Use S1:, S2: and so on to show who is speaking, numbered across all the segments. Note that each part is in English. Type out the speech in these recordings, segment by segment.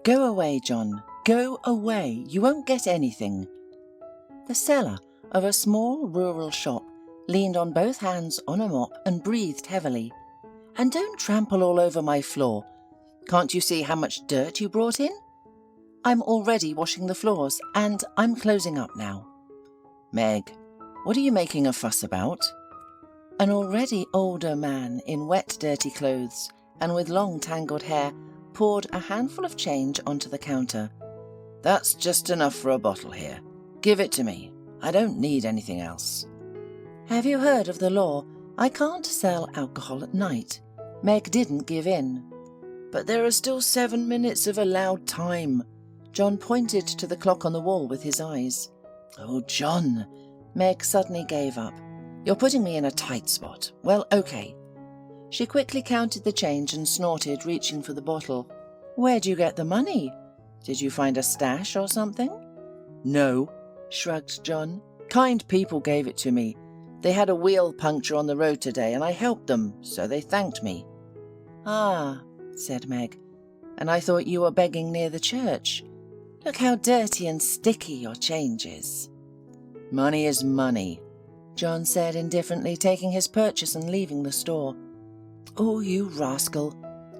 S1: Go away, John. Go away. You won't get anything. The seller of a small rural shop leaned on both hands on a mop and breathed heavily. And don't trample all over my floor. Can't you see how much dirt you brought in? I'm already washing the floors, and I'm closing up now. Meg, what are you making a fuss about? An already older man in wet, dirty clothes and with long tangled hair poured a handful of change onto the counter. That's just enough for a bottle here. Give it to me. I don't need anything else. Have you heard of the law? I can't sell alcohol at night. Meg didn't give in. But there are still 7 minutes of allowed time. John pointed to the clock on the wall with his eyes. Oh, John. Meg suddenly gave up. You're putting me in a tight spot. Well, okay. She quickly counted the change and snorted, reaching for the bottle. Where'd you get the money? Did you find a stash or something? No, shrugged John. Kind people gave it to me. They had a wheel puncture on the road today and I helped them, so they thanked me. Ah, said Meg, and I thought you were begging near the church. Look how dirty and sticky your change is. Money is money, John said indifferently, taking his purchase and leaving the store. Oh, you rascal,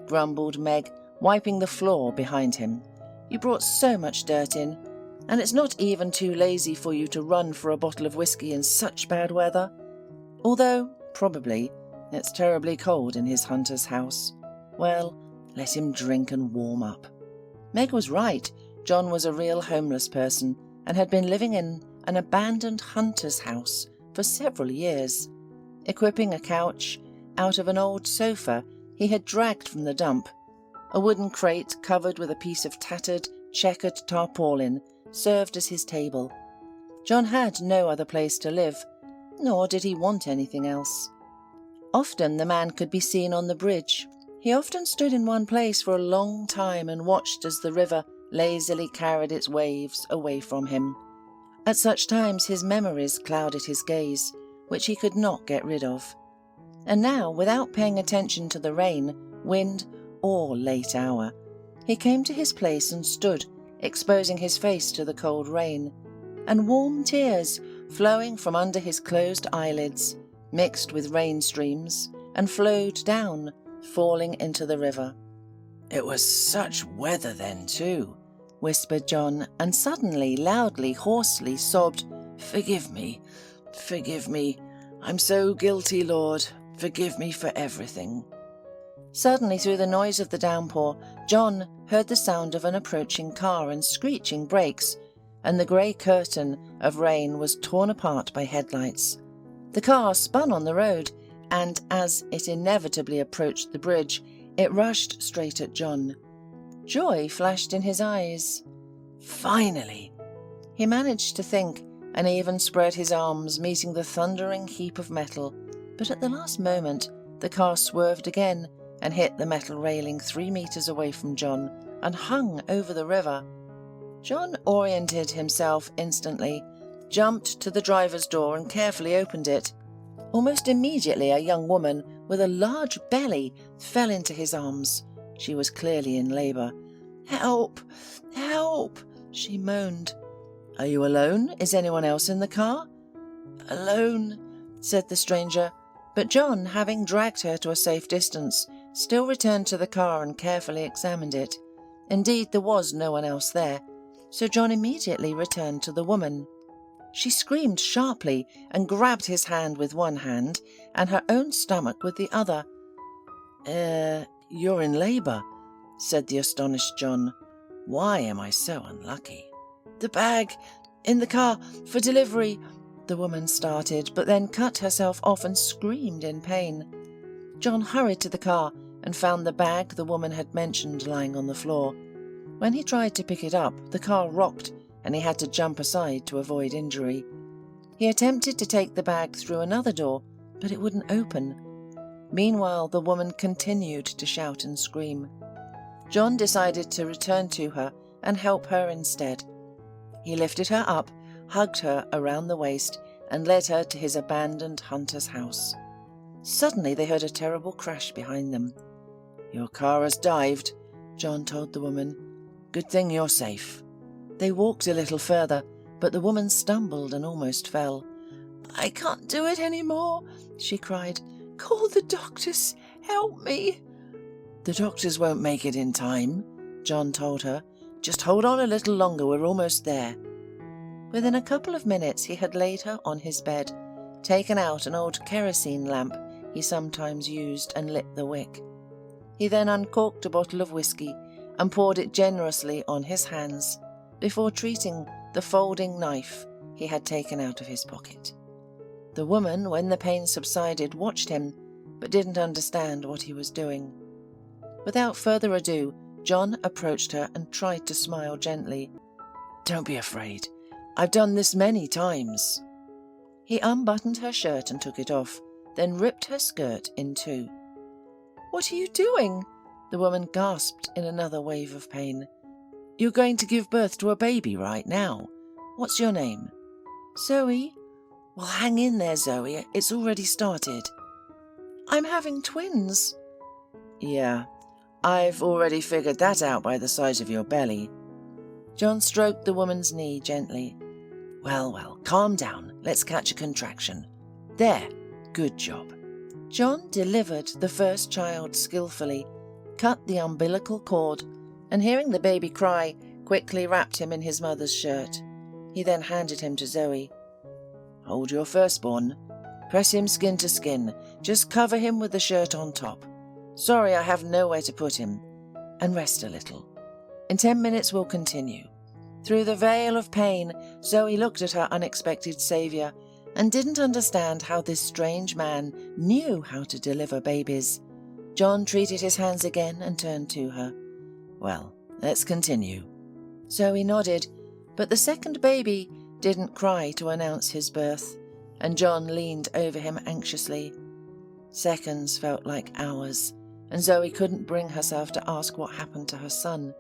S1: grumbled Meg, wiping the floor behind him. You brought so much dirt in, and it's not even too lazy for you to run for a bottle of whiskey in such bad weather. Although, probably, it's terribly cold in his hunter's house. Well, let him drink and warm up. Meg was right. John was a real homeless person and had been living in an abandoned hunter's house for several years. Equipping a couch out of an old sofa he had dragged from the dump, a wooden crate covered with a piece of tattered, checkered tarpaulin served as his table. John had no other place to live, nor did he want anything else. Often the man could be seen on the bridge. He often stood in one place for a long time and watched as the river lazily carried its waves away from him. At such times his memories clouded his gaze, which he could not get rid of. And now, without paying attention to the rain, wind, or late hour, he came to his place and stood, exposing his face to the cold rain, and warm tears flowing from under his closed eyelids, mixed with rain streams, and flowed down, falling into the river. It was such weather then, too, whispered John, and suddenly, loudly, hoarsely sobbed, Forgive me, I'm so guilty, Lord, forgive me for everything. Suddenly, through the noise of the downpour, John heard the sound of an approaching car and screeching brakes, and the grey curtain of rain was torn apart by headlights. The car spun on the road, and as it inevitably approached the bridge, it rushed straight at John. Joy flashed in his eyes. Finally! He managed to think, and even spread his arms, meeting the thundering heap of metal, but at the last moment the car swerved again and hit the metal railing 3 meters away from John and hung over the river. John oriented himself instantly, jumped to the driver's door and carefully opened it. Almost immediately a young woman with a large belly fell into his arms. She was clearly in labour. Help! Help! She moaned. Are you alone? Is anyone else in the car? Alone, said the stranger, but John, having dragged her to a safe distance, still returned to the car and carefully examined it. Indeed, there was no one else there, so John immediately returned to the woman. She screamed sharply and grabbed his hand with one hand and her own stomach with the other. You're in labour, said the astonished John. Why am I so unlucky? The bag, in the car, for delivery, the woman started, but then cut herself off and screamed in pain. John hurried to the car and found the bag the woman had mentioned lying on the floor. When he tried to pick it up, the car rocked and he had to jump aside to avoid injury. He attempted to take the bag through another door, but it wouldn't open. Meanwhile, the woman continued to shout and scream. John decided to return to her and help her instead. He lifted her up, hugged her around the waist, and led her to his abandoned hunter's house. Suddenly they heard a terrible crash behind them. Your car has dived, John told the woman. Good thing you're safe." They walked a little further, but the woman stumbled and almost fell. "I can't do it anymore," she cried. "Call the doctors. Help me." "The doctors won't make it in time," John told her. "Just hold on a little longer, we're almost there." Within a couple of minutes he had laid her on his bed, taken out an old kerosene lamp he sometimes used and lit the wick. He then uncorked a bottle of whiskey and poured it generously on his hands before treating the folding knife he had taken out of his pocket. The woman, when the pain subsided, watched him but didn't understand what he was doing. Without further ado, John approached her and tried to smile gently. "Don't be afraid. I've done this many times." He unbuttoned her shirt and took it off, then ripped her skirt in two. "What are you doing?" the woman gasped in another wave of pain. "You're going to give birth to a baby right now. What's your name?" "Zoe." "Well, hang in there, Zoe. It's already started." "I'm having twins." "Yeah, I've already figured that out by the size of your belly." John stroked the woman's knee gently. Well, calm down. Let's catch a contraction. There, good job." John delivered the first child skillfully, cut the umbilical cord, and hearing the baby cry, quickly wrapped him in his mother's shirt. He then handed him to Zoe. "Hold your firstborn. Press him skin to skin. Just cover him with the shirt on top. Sorry, I have nowhere to put him. And rest a little. In 10 minutes we'll continue." Through the veil of pain, Zoe looked at her unexpected saviour and didn't understand how this strange man knew how to deliver babies. John treated his hands again and turned to her. "Well, let's continue." Zoe nodded, but the second baby didn't cry to announce his birth, and John leaned over him anxiously. Seconds felt like hours, and Zoe couldn't bring herself to ask what happened to her son.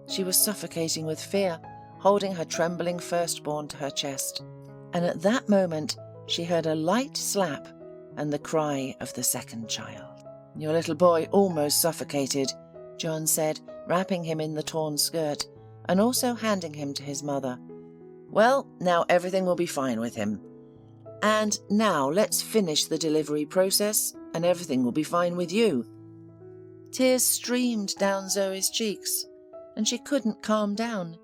S1: She was suffocating with fear, holding her trembling firstborn to her chest, and at that moment she heard a light slap and the cry of the second child. "Your little boy almost suffocated," John said, wrapping him in the torn skirt and also handing him to his mother. "Well, now everything will be fine with him. And now let's finish the delivery process and everything will be fine with you." Tears streamed down Zoe's cheeks, and she couldn't calm down.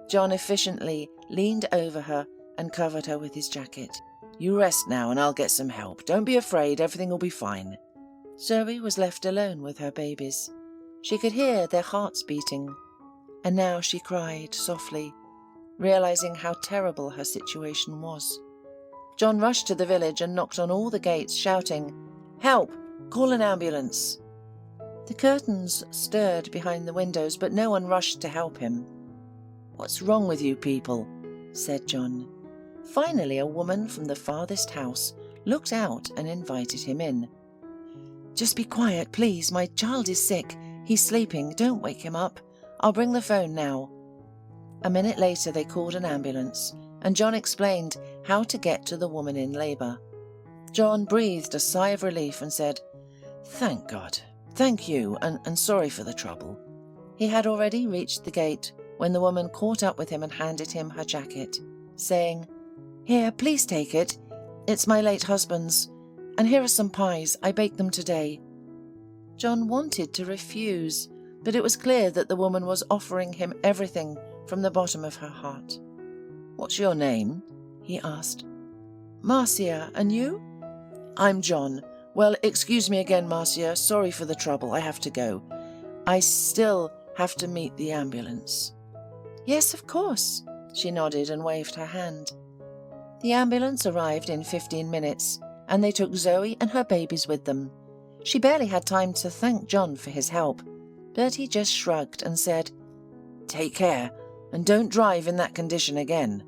S1: John efficiently leaned over her and covered her with his jacket. "You rest now and I'll get some help. Don't be afraid, everything will be fine." Zoe was left alone with her babies. She could hear their hearts beating, and now she cried softly, realizing how terrible her situation was. John rushed to the village and knocked on all the gates, shouting, "Help! Call an ambulance!" The curtains stirred behind the windows, but no one rushed to help him. "What's wrong with you people?" said John. Finally, a woman from the farthest house looked out and invited him in. "Just be quiet, please. My child is sick. He's sleeping. Don't wake him up. I'll bring the phone now." A minute later, they called an ambulance, and John explained how to get to the woman in labour. John breathed a sigh of relief and said, "Thank God. Thank you, and sorry for the trouble." He had already reached the gate when the woman caught up with him and handed him her jacket, saying, "Here, please take it. It's my late husband's. And here are some pies. I baked them today." John wanted to refuse, but it was clear that the woman was offering him everything from the bottom of her heart. "What's your name?" he asked. "Marcia, and you?" "I'm John. Well, excuse me again, Marcia. Sorry for the trouble. I have to go. I still have to meet the ambulance." "Yes, of course." She nodded and waved her hand. The ambulance arrived in 15 minutes, and they took Zoe and her babies with them. She barely had time to thank John for his help, but he just shrugged and said, "Take care, and don't drive in that condition again."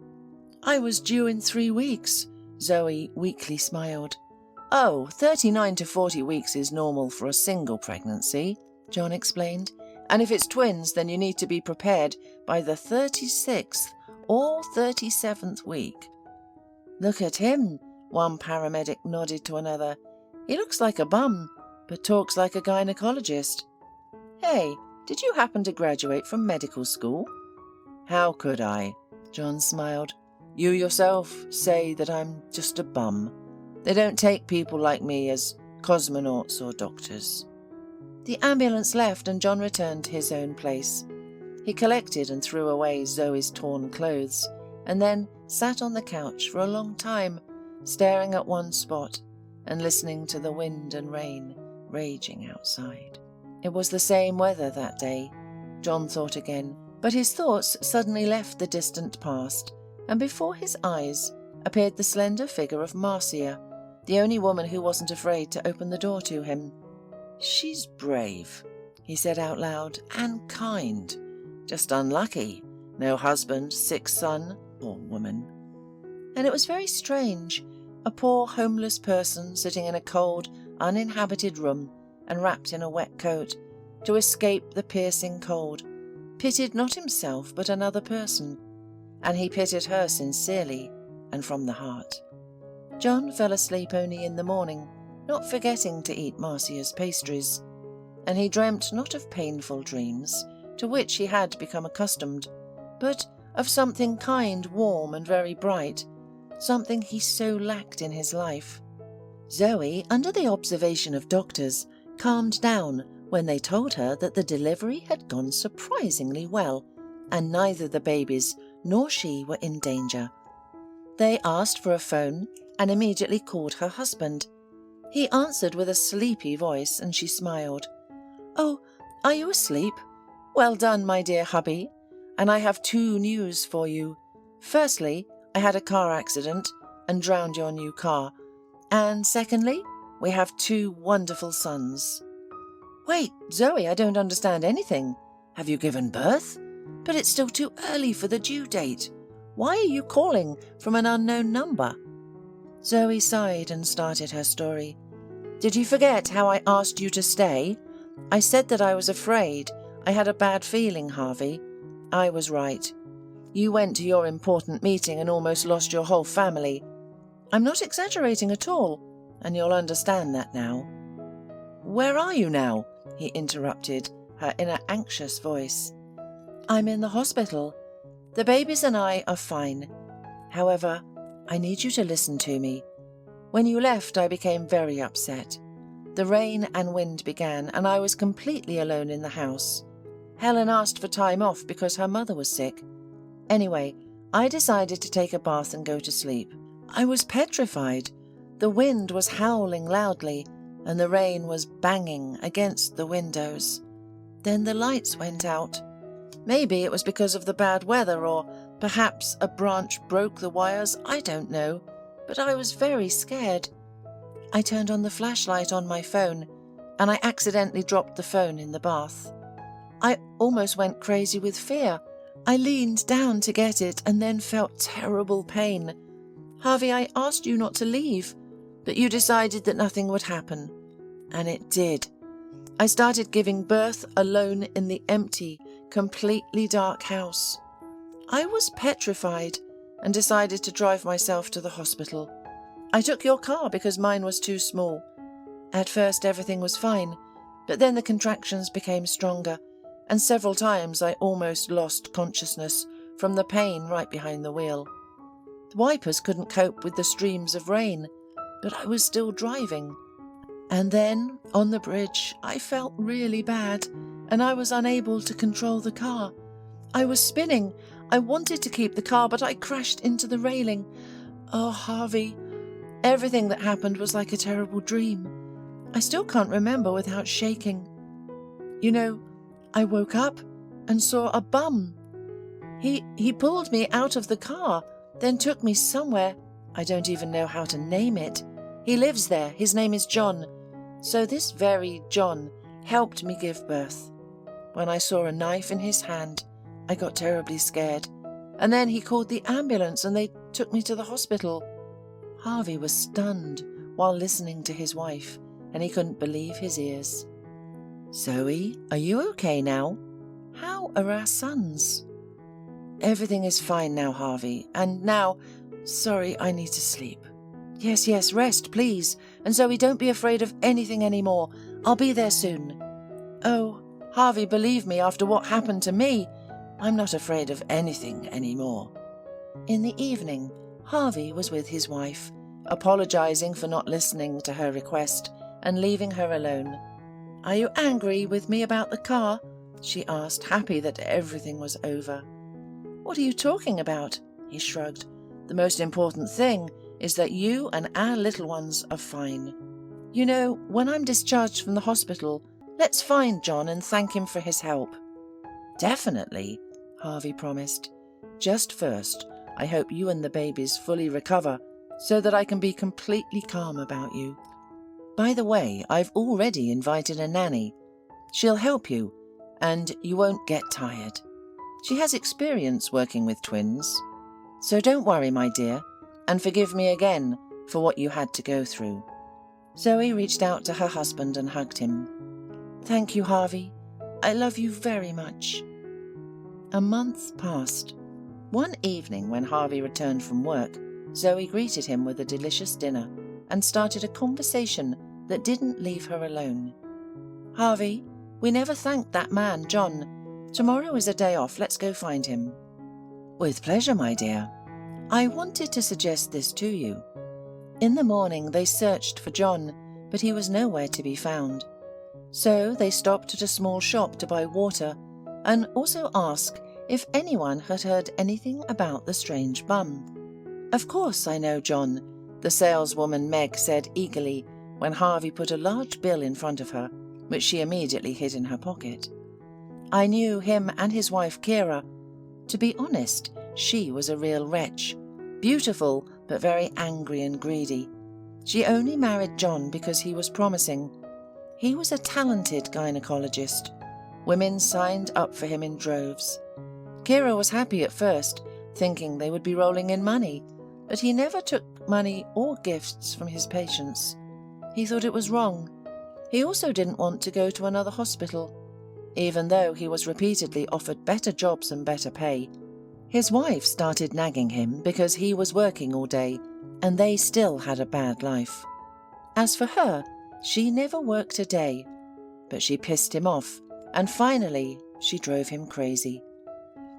S1: "I was due in 3 weeks," Zoe weakly smiled. "Oh, 39 to 40 weeks is normal for a single pregnancy," John explained. "And if it's twins, then you need to be prepared by the 36th or 37th week." "Look at him," one paramedic nodded to another. "He looks like a bum, but talks like a gynecologist." "Hey, Did you happen to graduate from medical school?" "How could I?" John smiled. "You yourself say that I'm just a bum. They don't take people like me as cosmonauts or doctors." The ambulance left and John returned to his own place. He collected and threw away Zoe's torn clothes and then sat on the couch for a long time, staring at one spot and listening to the wind and rain raging outside. It was the same weather that day, John thought again, but his thoughts suddenly left the distant past, and before his eyes appeared the slender figure of Marcia, the only woman who wasn't afraid to open the door to him. "She's brave," he said out loud, "and kind. Just unlucky. No husband, sick son, or woman." And it was very strange, a poor homeless person sitting in a cold, uninhabited room and wrapped in a wet coat, to escape the piercing cold, pitied not himself but another person, and he pitied her sincerely and from the heart. John fell asleep only in the morning, not forgetting to eat Marcia's pastries, and he dreamt not of painful dreams, to which he had become accustomed, but of something kind, warm, and very bright, something he so lacked in his life. Zoe, under the observation of doctors, calmed down when they told her that the delivery had gone surprisingly well, and neither the babies nor she were in danger. They asked for a phone and immediately called her husband. He answered with a sleepy voice, and she smiled. "Oh, are you asleep? Well done, my dear hubby, and I have 2 news for you. Firstly, I had a car accident and drowned your new car, and secondly, we have 2 wonderful sons." "Wait, Zoe, I don't understand anything. Have you given birth? But it's still too early for the due date. Why are you calling from an unknown number?" Zoe sighed and started her story. "Did you forget how I asked you to stay? I said that I was afraid. I had a bad feeling, Harvey. I was right. You went to your important meeting and almost lost your whole family. I'm not exaggerating at all, and you'll understand that now." "Where are you now?" he interrupted, her in an anxious voice. "I'm in the hospital. The babies and I are fine. However, I need you to listen to me. When you left, I became very upset. The rain and wind began, and I was completely alone in the house. Helen asked for time off because her mother was sick. Anyway, I decided to take a bath and go to sleep. I was petrified. The wind was howling loudly, and the rain was banging against the windows. Then the lights went out. Maybe it was because of the bad weather, or perhaps a branch broke the wires, I don't know, but I was very scared. I turned on the flashlight on my phone, and I accidentally dropped the phone in the bath. I almost went crazy with fear. I leaned down to get it and then felt terrible pain. Harvey, I asked you not to leave, but you decided that nothing would happen. And it did. I started giving birth alone in the empty, completely dark house. I was petrified and decided to drive myself to the hospital. I took your car because mine was too small. At first everything was fine, but then the contractions became stronger, and several times I almost lost consciousness from the pain right behind the wheel. The wipers couldn't cope with the streams of rain, but I was still driving. And then, on the bridge, I felt really bad, and I was unable to control the car. I was spinning. I wanted to keep the car, but I crashed into the railing. Oh, Harvey, everything that happened was like a terrible dream. I still can't remember without shaking. You know, I woke up and saw a bum. He pulled me out of the car, then took me somewhere. I don't even know how to name it. He lives there. His name is John. So this very John helped me give birth. When I saw a knife in his hand, I got terribly scared. And then he called the ambulance and they took me to the hospital. Harvey was stunned while listening to his wife, and he couldn't believe his ears. Zoe, are you okay now? How are our sons? Everything is fine now, Harvey, and now, sorry, I need to sleep. Yes, rest, please. And Zoe, don't be afraid of anything anymore. I'll be there soon. Oh, Harvey, believe me, after what happened to me, I'm not afraid of anything anymore." In the evening, Harvey was with his wife, apologizing for not listening to her request and leaving her alone. "Are you angry with me about the car?" she asked, happy that everything was over. "What are you talking about?" he shrugged. "The most important thing is that you and our little ones are fine. You know, when I'm discharged from the hospital, let's find John and thank him for his help." "Definitely," Harvey promised. "Just first, I hope you and the babies fully recover so that I can be completely calm about you. By the way, I've already invited a nanny. She'll help you, and you won't get tired. She has experience working with twins. So don't worry, my dear, and forgive me again for what you had to go through." Zoe reached out to her husband and hugged him. "Thank you, Harvey. I love you very much." A month passed. One evening when Harvey returned from work, Zoe greeted him with a delicious dinner and started a conversation that didn't leave her alone. "Harvey, we never thanked that man, John. Tomorrow is a day off. Let's go find him." "With pleasure, my dear. I wanted to suggest this to you." In the morning they searched for John, but he was nowhere to be found. So they stopped at a small shop to buy water and also ask if anyone had heard anything about the strange bum. "Of course I know John," the saleswoman Meg said eagerly when Harvey put a large bill in front of her, which she immediately hid in her pocket. "I knew him and his wife Kira. To be honest, she was a real wretch. Beautiful, but very angry and greedy. She only married John because he was promising. He was a talented gynecologist. Women signed up for him in droves. Kira was happy at first, thinking they would be rolling in money, but he never took money or gifts from his patients. He thought it was wrong. He also didn't want to go to another hospital, even though he was repeatedly offered better jobs and better pay. His wife started nagging him because he was working all day, and they still had a bad life. As for her, she never worked a day, but she pissed him off, and finally she drove him crazy.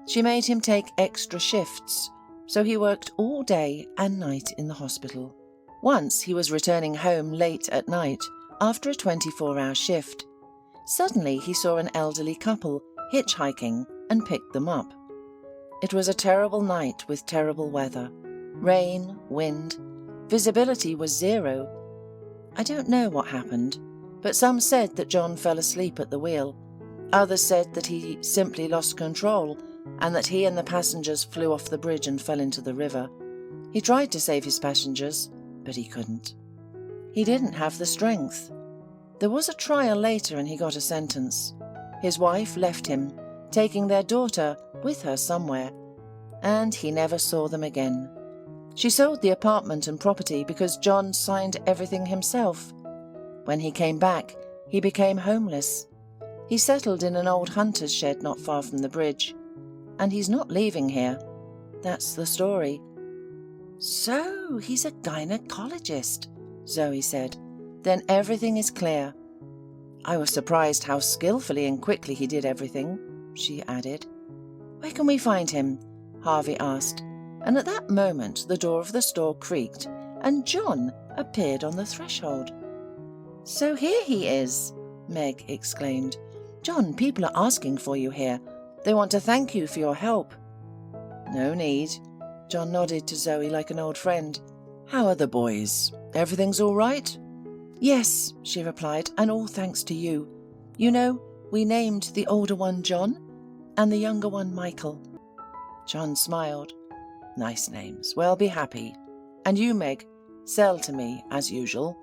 S1: She made him take extra shifts, so he worked all day and night in the hospital. Once he was returning home late at night after a 24-hour shift. Suddenly he saw an elderly couple hitchhiking and picked them up. It was a terrible night with terrible weather. Rain, wind, visibility was 0. I don't know what happened, but some said that John fell asleep at the wheel. Others said that he simply lost control and that he and the passengers flew off the bridge and fell into the river. He tried to save his passengers, but he couldn't. He didn't have the strength. There was a trial later and he got a sentence. His wife left him, taking their daughter with her somewhere, and he never saw them again. She sold the apartment and property because John signed everything himself. When he came back, he became homeless. He settled in an old hunter's shed not far from the bridge, and he's not leaving here. That's the story. "So he's a gynecologist," Zoe said. "Then everything is clear." "I was surprised how skillfully and quickly he did everything," she added. "Where can we find him?" Harvey asked, and at that moment the door of the store creaked and John appeared on the threshold. "So here he is," Meg exclaimed. "John, people are asking for you here. They want to thank you for your help." "No need." John nodded to Zoe like an old friend. "How are the boys? Everything's all right?" "Yes," she replied, "and all thanks to you. You know, we named the older one John and the younger one Michael." John smiled. "Nice names. Well, be happy. And you, Meg, sell to me, as usual."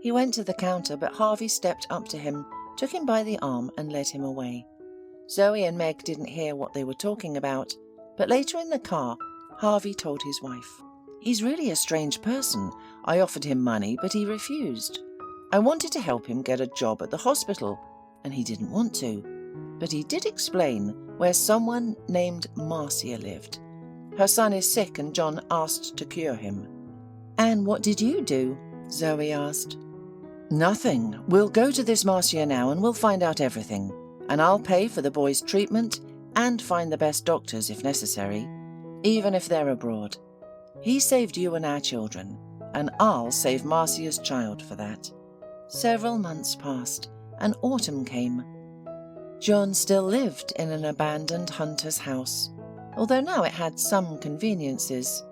S1: He went to the counter, but Harvey stepped up to him, took him by the arm and led him away. Zoe and Meg didn't hear what they were talking about, but later in the car, Harvey told his wife, "He's really a strange person. I offered him money, but he refused. I wanted to help him get a job at the hospital, and he didn't want to. But he did explain where someone named Marcia lived. Her son is sick and John asked to cure him." "And what did you do?" Zoe asked. "Nothing. We'll go to this Marcia now and we'll find out everything. and I'll pay for the boy's treatment and find the best doctors if necessary, even if they're abroad. He saved you and our children, and I'll save Marcia's child for that." Several months passed, and autumn came. John still lived in an abandoned hunter's house, although now it had some conveniences.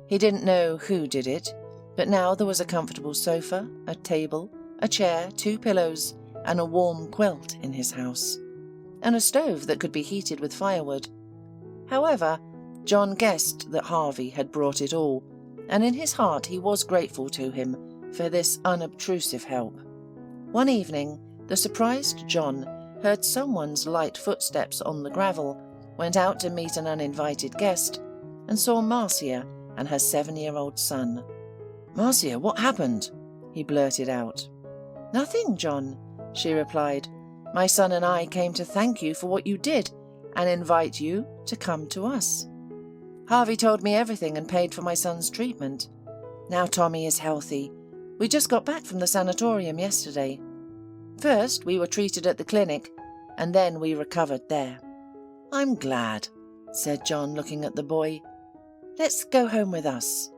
S1: He didn't know who did it, but now there was a comfortable sofa, a table, a chair, 2 pillows, and a warm quilt in his house, and a stove that could be heated with firewood. However, John guessed that Harvey had brought it all, and in his heart he was grateful to him for this unobtrusive help. One evening, the surprised John heard someone's light footsteps on the gravel, went out to meet an uninvited guest, and saw Marcia and her 7-year-old son. "Marcia, what happened?" he blurted out. "Nothing, John," she replied. "My son and I came to thank you for what you did and invite you to come to us. Harvey told me everything and paid for my son's treatment. Now Tommy is healthy. We just got back from the sanatorium yesterday. First, we were treated at the clinic, and then we recovered there." "I'm glad," said John, looking at the boy. "Let's go home with us,"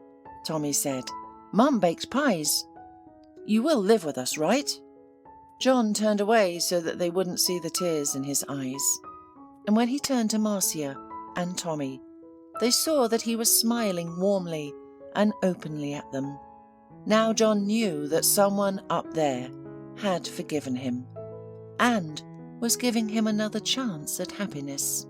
S1: Tommy said. "Mum baked pies. You will live with us, right?" John turned away so that they wouldn't see the tears in his eyes. And when he turned to Marcia and Tommy, they saw that he was smiling warmly and openly at them. Now John knew that someone up there had forgiven him and was giving him another chance at happiness.